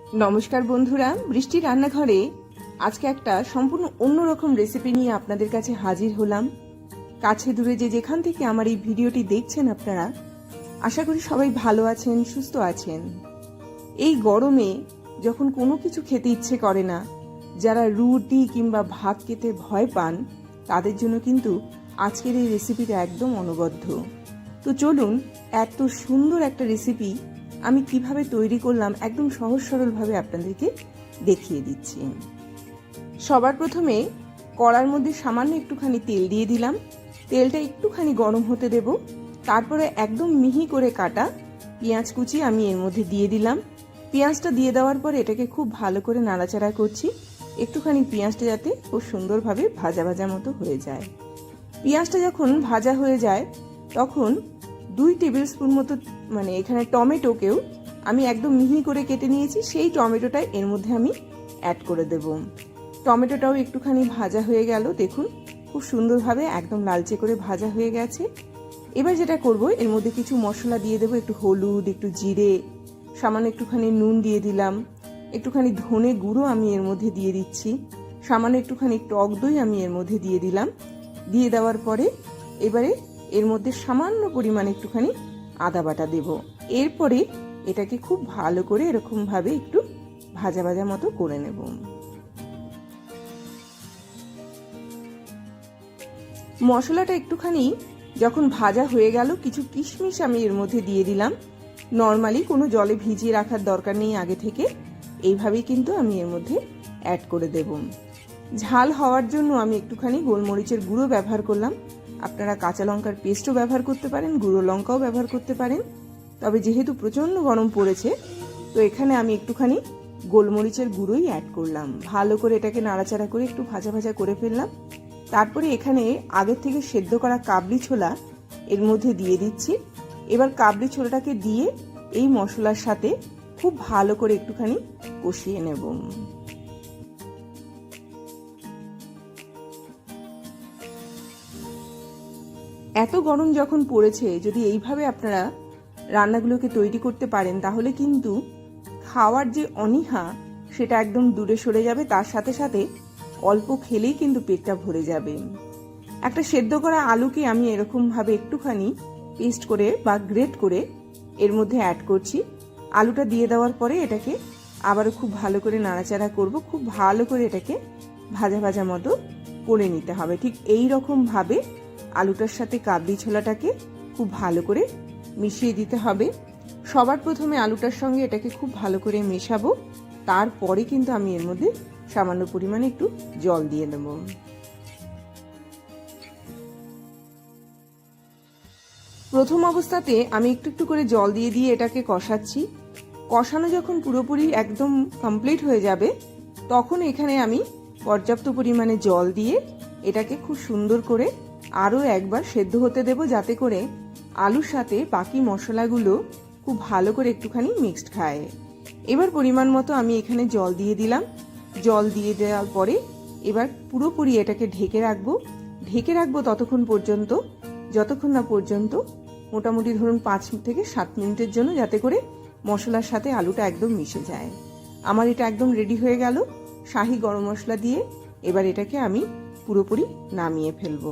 নমস্কার বন্ধুরা, বৃষ্টি রান্নাঘরে আজকে একটা সম্পূর্ণ অন্যরকম রেসিপি নিয়ে আপনাদের কাছে হাজির হলাম। কাছে দূরে যে যেখান থেকে আমার এই ভিডিওটি দেখছেন আপনারা, আশা করি সবাই ভালো আছেন, সুস্থ আছেন। এই গরমে যখন কোনো কিছু খেতে ইচ্ছে করে না, যারা রুটি কিংবা ভাত খেতে ভয় পান, তাদের জন্য কিন্তু আজকের এই রেসিপিটা একদম অনবদ্য। তো চলুন, এত সুন্দর একটা রেসিপি আমি কিভাবে তৈরি করলাম একদম সহজ সরলভাবে আপনাদেরকে দেখিয়ে দিচ্ছি। সবার প্রথমে কড়ার মধ্যে সামান্য একটুখানি তেল দিয়ে দিলাম। তেলটা একটুখানি গরম হতে দেব। তারপরে একদম মিহি করে কাটা পেঁয়াজ কুচি আমি এর মধ্যে দিয়ে দিলাম। পেঁয়াজটা দিয়ে দেওয়ার পর এটাকে খুব ভালো করে নাড়াচাড়া করছি, একটুখানি পেঁয়াজটা যাতে খুব সুন্দরভাবে ভাজা ভাজা মতো হয়ে যায়। পেঁয়াজটা যখন ভাজা হয়ে যায় তখন 2 টেবিল স্পুন মতো এখানে টমেটোকেও আমি একদম মিহি করে কেটে নিয়েছি, সেই টমেটোটা এর মধ্যে আমি অ্যাড করে দেব। টমেটোটাও একটুখানি ভাজা হয়ে গেল, দেখুন খুব সুন্দরভাবে একদম লালচে করে ভাজা হয়ে গেছে। এবার যেটা করব, এর মধ্যে কিছু মশলা দিয়ে দেবো, একটু হলুদ, একটু জিরে, সামান্য একটুখানি নুন দিয়ে দিলাম, একটুখানি ধনে গুঁড়ো আমি এর মধ্যে দিয়ে দিচ্ছি, সামান্য একটুখানি টক দই আমি এর মধ্যে দিয়ে দিলাম। দিয়ে দেওয়ার পরে এবারে এর মধ্যে সামান্য পরিমাণে একটুখানি আদা বাটা দেব। এরপরে এটাকে খুব ভালো করে এরকম ভাবে একটু ভাজা ভাজা মতো করে নেব। মশলাটা একটুখানি যখন ভাজা হয়ে গেল, কিছু কিশমিশ আমি এর মধ্যে দিয়ে দিলাম। নর্মালি কোনো জলে ভিজিয়ে রাখার দরকার নেই আগে থেকে, এইভাবেই কিন্তু আমি এর মধ্যে অ্যাড করে দেব। ঝাল হওয়ার জন্য আমি একটুখানি গোলমরিচের গুঁড়ো ব্যবহার করলাম। আপনারা কাঁচা লঙ্কার পেস্টও ব্যবহার করতে পারেন, গুঁড়ো লঙ্কাও ব্যবহার করতে পারেন। তবে যেহেতু প্রচণ্ড গরম পড়েছে, তো এখানে আমি একটুখানি গোলমরিচের গুঁড়োই অ্যাড করলাম। ভালো করে এটাকে নাড়াচাড়া করে একটু ভাজা ভাজা করে ফেললাম। তারপরে এখানে আগের থেকে সেদ্ধ করা কাবলি ছোলা এর মধ্যে দিয়ে দিচ্ছি। এবার কাবলি ছোলাটাকে দিয়ে এই মশলার সাথে খুব ভালো করে একটুখানি কষিয়ে নেব। এত গরম যখন পড়েছে, যদি এইভাবে আপনারা রান্নাগুলোকে তৈরি করতে পারেন, তাহলে কিন্তু খাওয়ার যে অনীহা সেটা একদম দূরে সরে যাবে। তার সাথে সাথে অল্প খেলেই কিন্তু পেটটা ভরে যাবে। একটা সেদ্ধ করা আলুকে আমি এরকমভাবে একটুখানি পেস্ট করে বা গ্রেট করে এর মধ্যে অ্যাড করছি। আলুটা দিয়ে দেওয়ার পরে এটাকে আবারও খুব ভালো করে নাড়াচাড়া করব। খুব ভালো করে এটাকে ভাজা ভাজা মতো করে নিতে হবে। ঠিক এই রকম ভাবে আলুটার সাথে কাবলি ছোলাটাকে খুব ভালো করে মিশিয়ে দিতে হবে। সবার প্রথমে আলুটার সঙ্গে এটাকে খুব ভালো করে মেশাবো, তারপরে কিন্তু আমি এর মধ্যে সামান্য পরিমাণে একটু জল দিয়ে দেব। প্রথম অবস্থাতে আমি একটু একটু করে জল দিয়ে দিয়ে এটাকে কষাচ্ছি। কষানো যখন পুরোপুরি একদম কমপ্লিট হয়ে যাবে, তখন এখানে আমি পর্যাপ্ত পরিমাণে জল দিয়ে এটাকে খুব সুন্দর করে আরও একবার সেদ্ধ হতে দেব, যাতে করে আলুর সাথে বাকি মশলাগুলো খুব ভালো করে একটুখানি মিক্সড খায়। এবার পরিমাণ মতো আমি এখানে জল দিয়ে দিলাম। জল দিয়ে দেওয়ার পরে এবার পুরোপুরি এটাকে ঢেকে রাখবো ততক্ষণ পর্যন্ত, যতক্ষণ না পর্যন্ত মোটামুটি ধরুন 5 থেকে 7 মিনিটের জন্য, যাতে করে মশলার সাথে আলুটা একদম মিশে যায়। আমার এটা একদম রেডি হয়ে গেল শাহি গরম মশলা দিয়ে। এবার এটাকে আমি পুরোপুরি নামিয়ে ফেলব।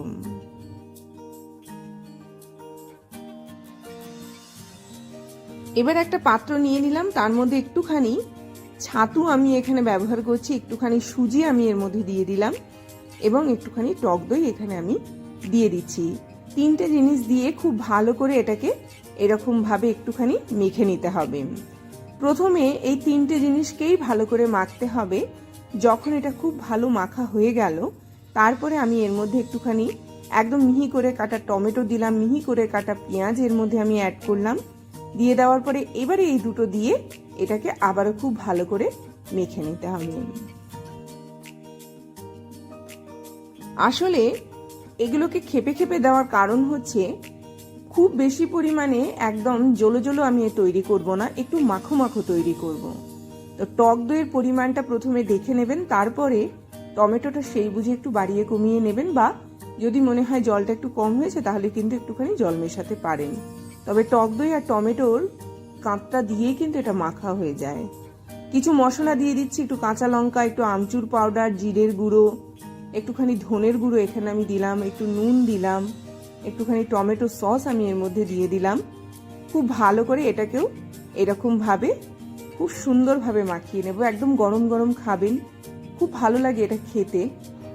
এবার একটা পাত্র নিয়ে নিলাম, তার মধ্যে একটুখানি ছাতু আমি এখানে ব্যবহার করছি, একটুখানি সুজি আমি এর মধ্যে দিয়ে দিলাম এবং একটুখানি টক দই এখানে আমি দিয়ে দিচ্ছি। 3টে জিনিস দিয়ে খুব ভালো করে এটাকে এরকম ভাবে একটুখানি মেখে নিতে হবে। প্রথমে এই 3টে জিনিসকেই ভালো করে মাখতে হবে। যখন এটা খুব ভালো মাখা হয়ে গেল, তারপরে আমি এর মধ্যে একটুখানি একদম মিহি করে কাটা টমেটো দিলাম, মিহি করে কাটা পেঁয়াজ এর মধ্যে আমি অ্যাড করলাম। দিয়ে দেওয়ার পরে এবারে এই দুটো দিয়ে এটাকে আবারও খুব ভালো করে মেখে নিতে হবে। আসলে এগুলোকে খেপে খেপে দেওয়ার কারণ হচ্ছে, খুব বেশি পরিমাণে একদম জলো জলো আমি তৈরি করব না, একটু মাখো মাখো তৈরি করব। তো টক দইয়ের পরিমাণটা প্রথমে দেখে নেবেন, তারপরে টমেটোটা সেই বুঝে একটু বাড়িয়ে কমিয়ে নেবেন, বা যদি মনে হয় জলটা একটু কম হয়েছে তাহলে কিন্তু একটুখানি জল মেশাতে পারেন। তবে টক দই আর টমেটোর কাঁচটা দিয়েই কিন্তু এটা মাখা হয়ে যায়। কিছু মশলা দিয়ে দিচ্ছি, একটু কাঁচা লঙ্কা, একটু আমচুর পাউডার, জিরের গুঁড়ো, একটুখানি ধনের গুঁড়ো এখানে আমি দিলাম, একটু নুন দিলাম, একটুখানি টমেটো সস আমি এর মধ্যে দিয়ে দিলাম। খুব ভালো করে এটাকেও এরকমভাবে খুব সুন্দরভাবে মাখিয়ে নেব। একদম গরম গরম খাবেন, খুব ভালো লাগে এটা খেতে।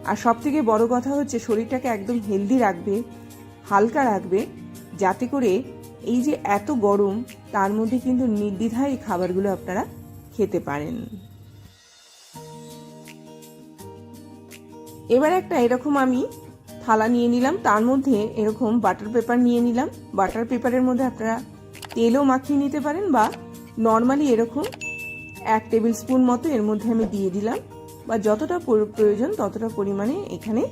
আর সব থেকে বড় কথা হচ্ছে শরীরটাকে একদম হেলদি রাখবে, হালকা রাখবে, যাতে করে এই যে এত গরম তার মধ্যে কিন্তু নির্দ্বিধায় এই খাবারগুলো আপনারা খেতে পারেন। এবার একটা এরকম আমি থালা নিয়ে নিলাম, তার মধ্যে এরকম বাটার পেপার নিয়ে নিলাম। বাটার পেপারের মধ্যে আপনারা তেলও মাখিয়ে নিতে পারেন বা নর্মালি এরকম 1 টেবিল স্পুন মতো এর মধ্যে আমি দিয়ে দিলাম, বা যতটা প্রয়োজন ততটা পরিমাণে এখানে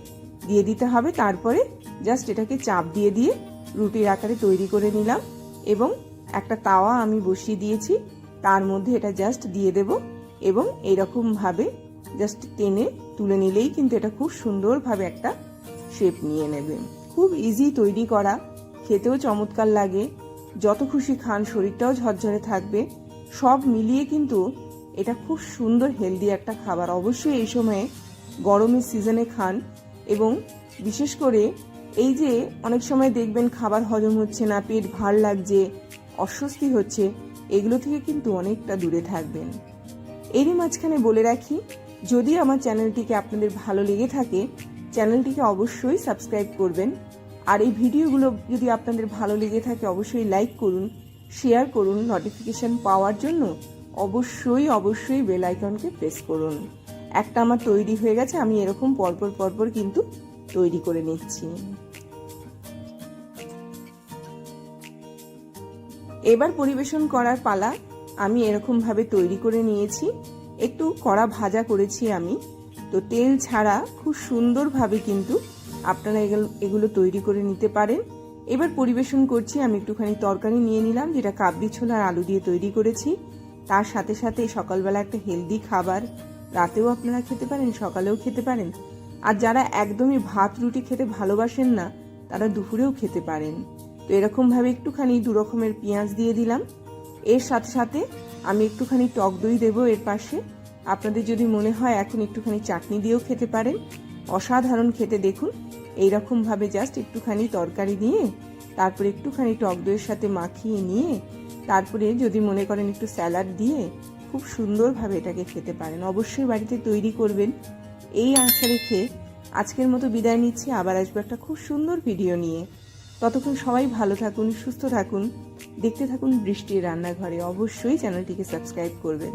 দিয়ে দিতে হবে। তারপরে জাস্ট এটাকে চাপ দিয়ে দিয়ে রুটির আকারে তৈরি করে নিলাম এবং একটা তাওয়া আমি বসিয়ে দিয়েছি, তার মধ্যে এটা জাস্ট দিয়ে দেব এবং এইরকমভাবে জাস্ট টেনে তুলে নিলেই কিন্তু এটা খুব সুন্দরভাবে একটা শেপ নিয়ে নেবে। খুব ইজি তৈরি করা, খেতেও চমৎকার লাগে, যত খুশি খান, শরীরটাও ঝরঝরে থাকবে, সব মিলিয়ে কিন্তু এটা খুব সুন্দর হেলদি একটা খাবার। অবশ্যই এই সময়ে গরমের সিজনে খান। এবং বিশেষ করে এই যে অনেক সময় দেখবেন খাবার হজম হচ্ছে না, পেট ভার লাগছে, অস্বস্তি হচ্ছে, এগুলো থেকে কিন্তু অনেকটা দূরে থাকবেন। এরই মাঝখানে বলে রাখি, যদি আমার চ্যানেলটিকে আপনাদের ভালো লেগে থাকে চ্যানেলটিকে অবশ্যই সাবস্ক্রাইব করবেন। আর এই ভিডিওগুলো যদি আপনাদের ভালো লেগে থাকে অবশ্যই লাইক করুন, শেয়ার করুন, নোটিফিকেশন পাওয়ার জন্য অবশ্যই বেল আইকনকে প্রেস করুন। একটা আমার তৈরি হয়ে গেছে, আমি এরকম পরপর কিন্তু তৈরি করে নিচ্ছি। এবার পরিবেশন করার পালা। আমি এরকম ভাবে তৈরি করে নিয়েছি, একটু কড়া ভাজা করেছি আমি, তো তেল ছাড়া খুব সুন্দরভাবে কিন্তু আপনারা এগুলো তৈরি করে নিতে পারেন। এবার পরিবেশন করছি। আমি একটুখানি তরকারি নিয়ে নিলাম, যেটা কাবলি ছোলা আর আলু দিয়ে তৈরি করেছি। তার সাথে সাথে সকালবেলা একটা হেলদি খাবার, রাতেও আপনারা খেতে পারেন, সকালেও খেতে পারেন। আর যারা একদমই ভাত রুটি খেতে ভালোবাসেন না তারা দুপুরেও খেতে পারেন। তো এরকমভাবে একটুখানি 2 রকমের পেঁয়াজ দিয়ে দিলাম। এর সাথে সাথে আমি একটুখানি টক দই দেবো এর পাশে। আপনাদের যদি মনে হয় এখন একটুখানি চাটনি দিয়েও খেতে পারেন, অসাধারণ খেতে। দেখুন এইরকমভাবে জাস্ট একটুখানি তরকারি দিয়ে তারপরে একটুখানি টক দইয়ের সাথে মাখিয়ে নিয়ে তারপরে যদি মনে করেন একটু স্যালাড দিয়ে খুব সুন্দরভাবে এটাকে খেতে পারেন। অবশ্যই বাড়িতে তৈরি করবেন। এই আশা রেখে আজকের মতো বিদায় নিচ্ছি। আবার আসবো একটা খুব সুন্দর ভিডিও নিয়ে। ততক্ষণ সবাই ভালো থাকুন, সুস্থ থাকুন, দেখতে থাকুন বৃষ্টির রান্নাঘরে। অবশ্যই চ্যানেলটিকে সাবস্ক্রাইব করবেন।